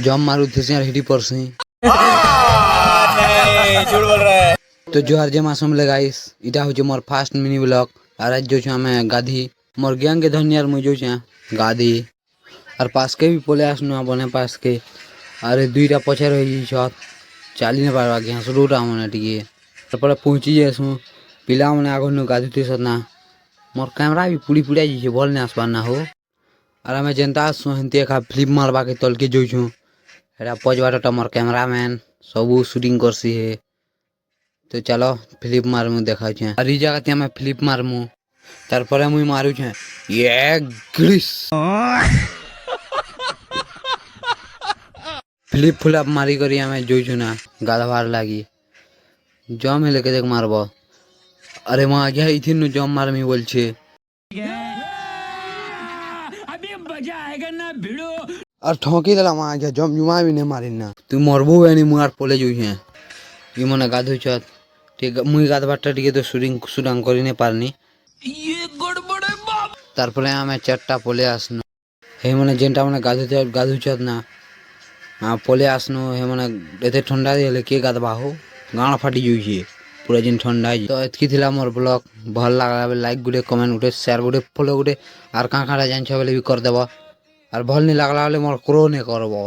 जम मारू थे हिटी परसी तो जोहार जे मासम ले गाइस इटा हो मोर फास्ट मिनी ब्लॉग और आज जो आम गाधी मोर गैंग के धनियार मुझे जो गाधी और पास के भी पले आसनु बने पास के अरे दुईटा पछे रही छत चली ना पार्बा कि हसरूटा मैंने टी पहुँची जासु पिला मैंने आग गाधी थी सतना मोर कैमरा भी पुड़ी पुड़ा जाइए भल नहीं आसपार ना हो और आम जनता आसु हेंती एका फिल्म मारवा के तल के जोइछू एटा पचबाटा मोर कैमरामैन सबू शूटिंग करसी है तो चलो फिल्म मारमु देखा छे और ई जगह मैं फिल्म मारमु तार पर मुई मारू छे ये ग्लिस फ्लिप फ्लॉप मारी करी हमें जोइछू ना गाधवार लागी जम है लेके देख मारबो अरे वहां गया इथिन नु जम मारमी बोल छे अभी मजा आएगा ना भिड़ो और ठोकी दला वहां गया जम जुमा भी नहीं मारी ना तू मरबो एनी मुआर पोले जोइ है ई मने गाधु छत ठीक मुई गाधबाटा टिके तो सुडांग करी ने पारनी ये गड़बड़ है बाप तार परे हमें चट्टा पोले आसनु हे मने जेंटा मने गाधु छत ना हाँ पोले आसनु हे मने एते ठंडा दिले के गाधबा हो गाण फाटी जोइ छे पूरा दिन ठंडा है तो एतकी थिला मोर ब्लॉग भल लागला लाइक गुटे कमेंट गुटे शेयर गुटे फॉलो गुटे और का काटा जान छ बोले भी कर देबो और भल नहीं लागला बोले मोर क्रो ने करबो।